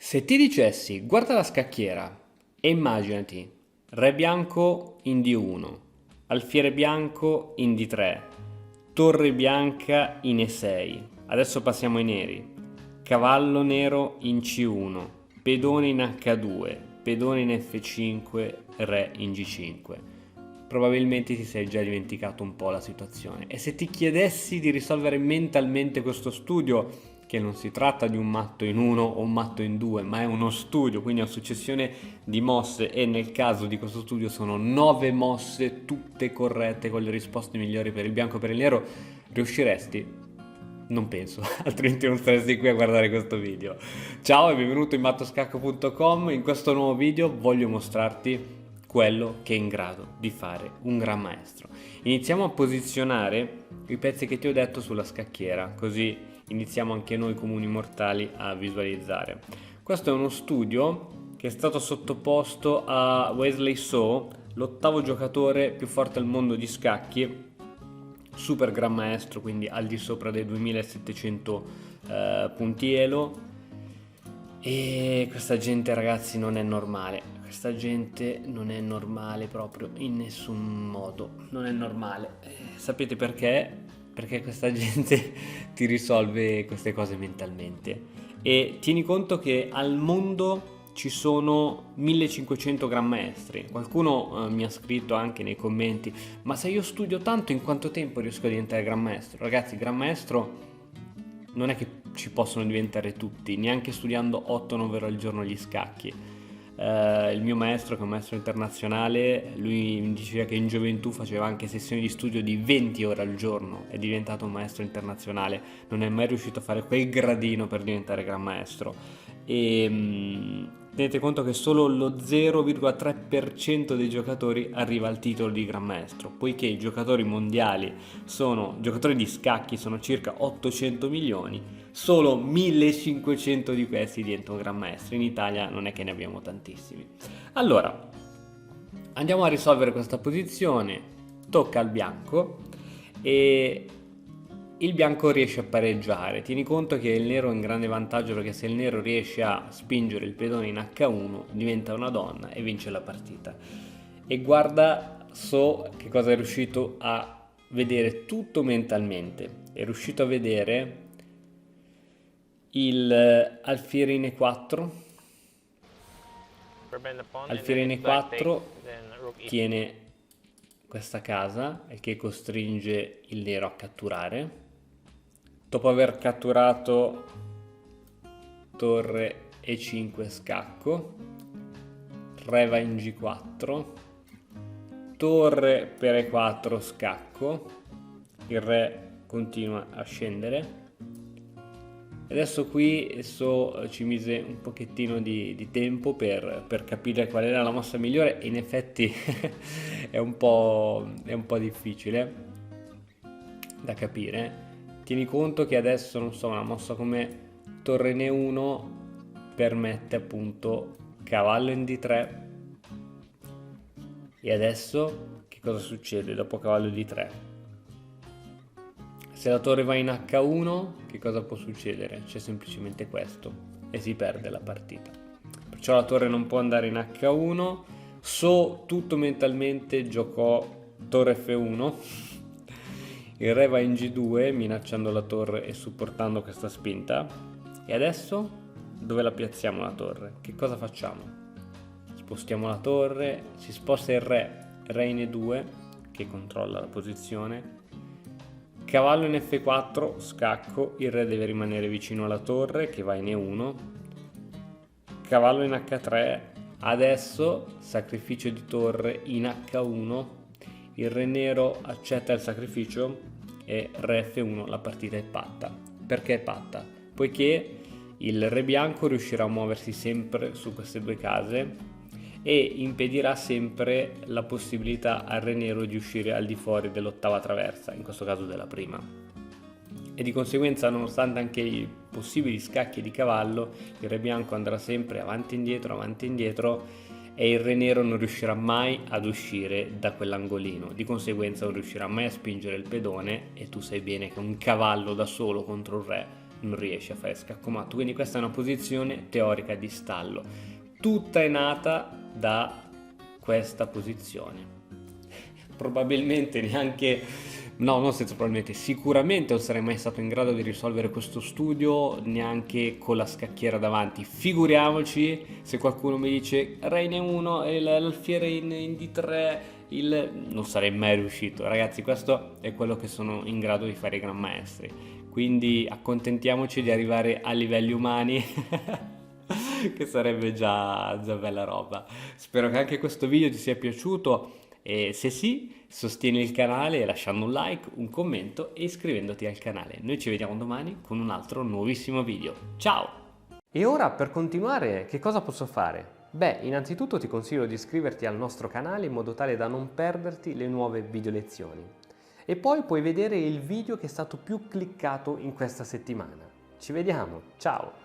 Se ti dicessi, guarda la scacchiera e immaginati re bianco in D1, alfiere bianco in D3, torre bianca in E6, adesso passiamo ai neri, cavallo nero in C1, pedone in H2, pedone in F5, re in G5. Probabilmente ti sei già dimenticato un po' la situazione. E se ti chiedessi di risolvere mentalmente questo studio, che non si tratta di un matto in uno o un matto in due, ma è uno studio, quindi una successione di mosse, e nel caso di questo studio sono 9 mosse tutte corrette con le risposte migliori per il bianco e per il nero, riusciresti? Non penso, altrimenti non staresti qui a guardare questo video. Ciao e benvenuto in mattoscacco.com. In questo nuovo video voglio mostrarti quello che è in grado di fare un gran maestro. Iniziamo a posizionare i pezzi che ti ho detto sulla scacchiera, così iniziamo anche noi comuni mortali a visualizzare. Questo è uno studio che è stato sottoposto a Wesley So, l'ottavo giocatore più forte al mondo di scacchi, super gran maestro, quindi al di sopra dei 2700 punti elo. E questa gente, ragazzi, non è normale. Questa gente non è normale proprio in nessun modo. Non è normale. Sapete perché? Perché questa gente ti risolve queste cose mentalmente. E tieni conto che al mondo ci sono 1500 gran maestri. Qualcuno mi ha scritto anche nei commenti: ma se io studio tanto, in quanto tempo riesco a diventare gran maestro? Ragazzi, gran maestro non è che ci possono diventare tutti, neanche studiando 8-9 ore al giorno gli scacchi. Il mio maestro, che è un maestro internazionale, lui mi diceva che in gioventù faceva anche sessioni di studio di 20 ore al giorno, è diventato un maestro internazionale, non è mai riuscito a fare quel gradino per diventare gran maestro. E tenete conto che solo lo 0,3% dei giocatori arriva al titolo di gran maestro, poiché i giocatori mondiali giocatori di scacchi sono circa 800 milioni, solo 1500 di questi diventano gran maestri. In Italia non è che ne abbiamo tantissimi. Allora, andiamo a risolvere questa posizione. Tocca al bianco e il bianco riesce a pareggiare. Tieni conto che il nero è in grande vantaggio, perché se il nero riesce a spingere il pedone in H1 diventa una donna e vince la partita. E guarda So che cosa è riuscito a vedere tutto mentalmente. È riuscito a vedere il alfiere in E4. Alfiere in E4 tiene questa casa, il che costringe il nero a catturare. Dopo aver catturato torre E5 scacco, re va in G4, torre per E4 scacco, il re continua a scendere. Adesso qui ci mise un pochettino di tempo per capire qual era la mossa migliore, e in effetti è un po' difficile da capire. Tieni conto che adesso, non so, una mossa come torre in E1 permette appunto cavallo in D3. E adesso che cosa succede dopo cavallo D3? Se la torre va in H1, che cosa può succedere? C'è semplicemente questo e si perde la partita. Perciò la torre non può andare in H1. So tutto mentalmente giocò torre F1. Il re va in G2 minacciando la torre e supportando questa spinta. E adesso dove la piazziamo la torre? Che cosa facciamo? Spostiamo la torre, si sposta il re in E2 che controlla la posizione. Cavallo in F4, scacco, il re deve rimanere vicino alla torre che va in E1. Cavallo in H3, adesso sacrificio di torre in H1. Il re nero accetta il sacrificio e re F1, la partita è patta. Perché è patta? Poiché il re bianco riuscirà a muoversi sempre su queste due case e impedirà sempre la possibilità al re nero di uscire al di fuori dell'ottava traversa, in questo caso della prima. E di conseguenza, nonostante anche i possibili scacchi di cavallo, il re bianco andrà sempre avanti e indietro, e il re nero non riuscirà mai ad uscire da quell'angolino. Di conseguenza non riuscirà mai a spingere il pedone, e tu sai bene che un cavallo da solo contro un re non riesci a fare scacco matto, quindi questa è una posizione teorica di stallo. Tutta è nata da questa posizione. Probabilmente neanche, no, non senza probabilmente, sicuramente non sarei mai stato in grado di risolvere questo studio neanche con la scacchiera davanti. Figuriamoci se qualcuno mi dice Re in E1 e l'alfiere in D3, non sarei mai riuscito. Ragazzi, questo è quello che sono in grado di fare i gran maestri. Quindi accontentiamoci di arrivare a livelli umani. Che sarebbe già bella roba. Spero che anche questo video ti sia piaciuto e se sì, sostieni il canale lasciando un like, un commento e iscrivendoti al canale. Noi ci vediamo domani con un altro nuovissimo video. Ciao! E ora per continuare che cosa posso fare? Beh, innanzitutto ti consiglio di iscriverti al nostro canale in modo tale da non perderti le nuove video lezioni. E poi puoi vedere il video che è stato più cliccato in questa settimana. Ci vediamo, ciao!